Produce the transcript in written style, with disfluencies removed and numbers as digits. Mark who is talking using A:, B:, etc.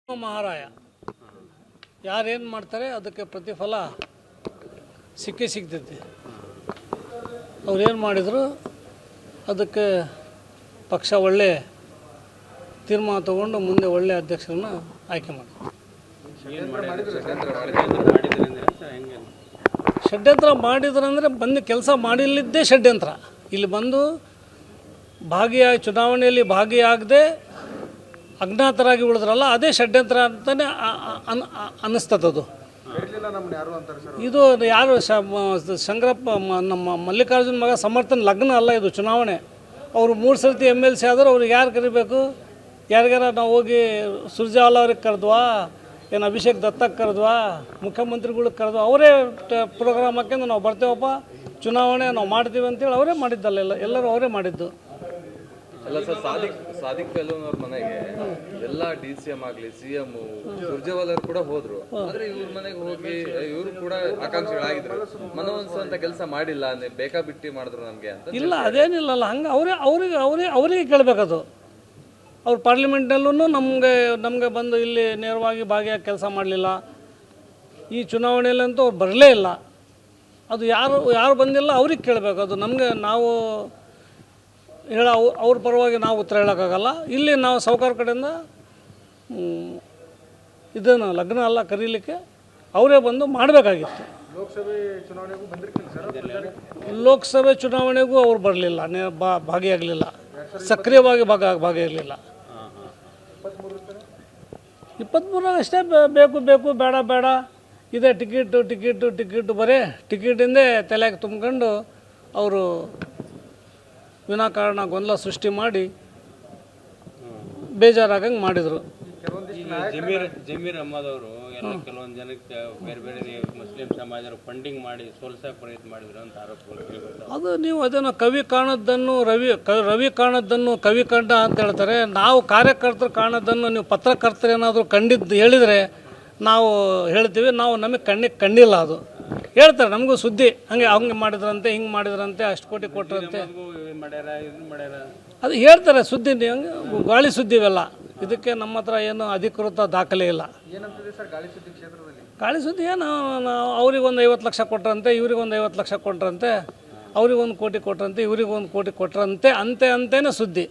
A: ಮಹಾರಾಯ ಯಾರೇನು ಮಾಡ್ತಾರೆ ಅದಕ್ಕೆ ಪ್ರತಿಫಲ ಸಿಕ್ಕೇ ಸಿಗ್ತೈತಿ. ಅವ್ರೇನು ಮಾಡಿದರು ಅದಕ್ಕೆ ಪಕ್ಷ ಒಳ್ಳೆ ತೀರ್ಮಾನ ತಗೊಂಡು ಮುಂದೆ ಒಳ್ಳೆ ಅಧ್ಯಕ್ಷರನ್ನ ಆಯ್ಕೆ ಮಾಡಿ. ಷಡ್ಯಂತ್ರ ಮಾಡಿದ್ರಂದರೆ ಬಂದು ಕೆಲಸ ಮಾಡಿಲ್ಲಿದ್ದೇ ಷಡ್ಯಂತ್ರ. ಇಲ್ಲಿ ಬಂದು ಚುನಾವಣೆಯಲ್ಲಿ ಭಾಗಿಯಾಗದೆ ಅಜ್ಞಾತರಾಗಿ ಉಳಿದ್ರಲ್ಲ ಅದೇ ಷಡ್ಯಂತ್ರ ಅಂತಲೇ ಅನ್ನಿಸ್ತದದು. ಇದು ಯಾರು ಶಂಕರಪ್ಪ ನಮ್ಮ ಮಲ್ಲಿಕಾರ್ಜುನ ಮಗ ಸಮರ್ಥನ ಲಗ್ನ ಅಲ್ಲ, ಇದು ಚುನಾವಣೆ. ಅವರು 3 ಸರ್ತಿ MLC ಆದರೂ ಅವ್ರಿಗೆ ಯಾರು ಕರಿಬೇಕು? ಯಾರಿಗಾರ ನಾವು ಹೋಗಿ ಸುರ್ಜೇವಾಲಾ ಅವ್ರಿಗೆ ಕರೆದ್ವಾ, ಏನು ಅಭಿಷೇಕ್ ದತ್ತಕ್ಕೆ ಕರೆದ್ವಾ, ಮುಖ್ಯಮಂತ್ರಿಗಳಿಗೆ ಕರೆದ್ವಾ? ಅವರೇ ಪ್ರೋಗ್ರಾಮ್ ಹಾಕ್ಯಂದು ನಾವು ಬರ್ತೇವಪ್ಪ ಚುನಾವಣೆ ನಾವು ಮಾಡ್ತೀವಿ ಅಂತೇಳಿ ಅವರೇ ಮಾಡಿದ್ದಲ್ಲ, ಎಲ್ಲರೂ ಅವರೇ ಮಾಡಿದ್ದು.
B: ಅಲ್ಲ ಸರ್, ಸಾದಿಕ್ ಪೆಹ್ಲೂನ್ ಅವ್ರ ಮನೆಗೆ ಎಲ್ಲ DCM ಆಗಲಿ CM ಸುರ್ಜೇವಾಲಾ ಕೂಡ ಹೋದ್ರು. ಆದ್ರೆ ಇವ್ರ ಮನೆಗೆ ಹೋಗಿ ಇವರು ಕೂಡ ಆಕಾಂಕ್ಷಿಗಳಾಗಿದ್ರು, ಮನವೊಲಿಸುವಂತ ಕೆಲಸ ಮಾಡಿಲ್ಲ, ಬೇಕಾಬಿಟ್ಟಿ ಮಾಡಿದ್ರು ನಮಗೆ ಅಂತ. ಇಲ್ಲ,
A: ಅದೇನಿಲ್ಲಲ್ಲ, ಹಂಗೆ ಅವರಿಗೆ ಕೇಳಬೇಕದು. ಅವ್ರು ಪಾರ್ಲಿಮೆಂಟ್ನಲ್ಲೂ ನಮಗೆ ಬಂದು ಇಲ್ಲಿ ನೇರವಾಗಿ ಭಾಗಿಯಾಗಿ ಕೆಲಸ ಮಾಡಲಿಲ್ಲ. ಈ ಚುನಾವಣೆಯಲ್ಲಂತೂ ಅವ್ರು ಬರಲೇ ಇಲ್ಲ. ಅದು ಯಾರು ಬಂದಿಲ್ಲ ಅವ್ರಿಗೆ ಕೇಳಬೇಕು. ಅದು ನಮಗೆ ನಾವು ಅವ್ರ ಪರವಾಗಿ ನಾವು ಉತ್ತರ ಹೇಳೋಕ್ಕಾಗಲ್ಲ. ಇಲ್ಲಿ ನಾವು ಸಾಹುಕಾರ ಕಡೆಯಿಂದ ಇದನ್ನು ಲಗ್ನ ಎಲ್ಲ ಕರೀಲಿಕ್ಕೆ ಅವರೇ ಬಂದು ಮಾಡಬೇಕಾಗಿತ್ತು. ಲೋಕಸಭೆ ಚುನಾವಣೆಗೂ ಅವ್ರು ಬರಲಿಲ್ಲ, ಭಾಗಿಯಾಗಲಿಲ್ಲ, ಸಕ್ರಿಯವಾಗಿ ಭಾಗಿಯಾಗಲಿಲ್ಲ. 23 ಅಷ್ಟೇ ಬೇಕು ಬೇಡ ಇದೇ ಟಿಕೆಟು ಬರೀ ಟಿಕೆಟಿಂದೇ ತಲೆಗೆ ತುಂಬ್ಕೊಂಡು ಅವರು ವಿನಾಕಾರಣ ಗೊಂದಲ ಸೃಷ್ಟಿ ಮಾಡಿ ಬೇಜಾರಾಗಂಗೆ ಮಾಡಿದರು.
C: ಜಮೀರ್ ಅಹ್ಮದ್ ಅವರು ಎಲ್ಲ ಕೆಲವೊಂದು ಜನಕ್ಕೆ ಬೇರೆ ಮುಸ್ಲಿಂ ಸಮಾಜರು ಫಂಡಿಂಗ್ ಮಾಡಿ ಸೋಲ್ಸಕ್ಕೆ ಪ್ರಯತ್ನ ಮಾಡಿದ್ರು ಅಂತ ಆರೋಪಗಳು.
A: ಅದು ನೀವು ಅದನ್ನು ಕವಿ ಕಾಣದ್ದನ್ನು ರವಿ ಕಾಣದ್ದನ್ನು ಕವಿ ಕಂಡ ಅಂತ ಹೇಳ್ತಾರೆ. ನಾವು ಕಾರ್ಯಕರ್ತರು ಕಾಣದ್ದನ್ನು ನೀವು ಪತ್ರಕರ್ತರು ಏನಾದರೂ ಕಂಡಿದ್ದು ಹೇಳಿದರೆ ನಾವು ಹೇಳ್ತೀವಿ. ನಮಗೆ ಕಂಡಿಲ್ಲ. ಅದು ಹೇಳ್ತಾರೆ ನಮಗೂ ಸುದ್ದಿ, ಹಂಗೆ ಮಾಡಿದ್ರಂತೆ, ಹಿಂಗೆ ಮಾಡಿದ್ರಂತೆ, ಅಷ್ಟು ಕೋಟಿ ಕೊಟ್ಟರಂತೆ, ಅದು ಹೇಳ್ತಾರೆ ಸುದ್ದಿ. ಹಂಗೆ ಗಾಳಿ ಸುದ್ದಿ ಇವೆಲ್ಲ. ಇದಕ್ಕೆ ನಮ್ಮ ಹತ್ರ ಏನು ಅಧಿಕೃತ ದಾಖಲೆ ಇಲ್ಲ. ಗಾಳಿ ಸುದ್ದಿ ಏನು, ಅವ್ರಿಗೊಂದು 50 ಲಕ್ಷ ಕೊಟ್ರಂತೆ, ಇವ್ರಿಗೊಂದು 50 ಲಕ್ಷ ಕೊಟ್ರಂತೆ, ಅವ್ರಿಗೊಂದು ಕೋಟಿ ಕೊಟ್ರಂತೆ, ಇವ್ರಿಗೊಂದು ಕೋಟಿ ಕೊಟ್ರಂತೆ, ಅಂತೇನೆ ಸುದ್ದಿ.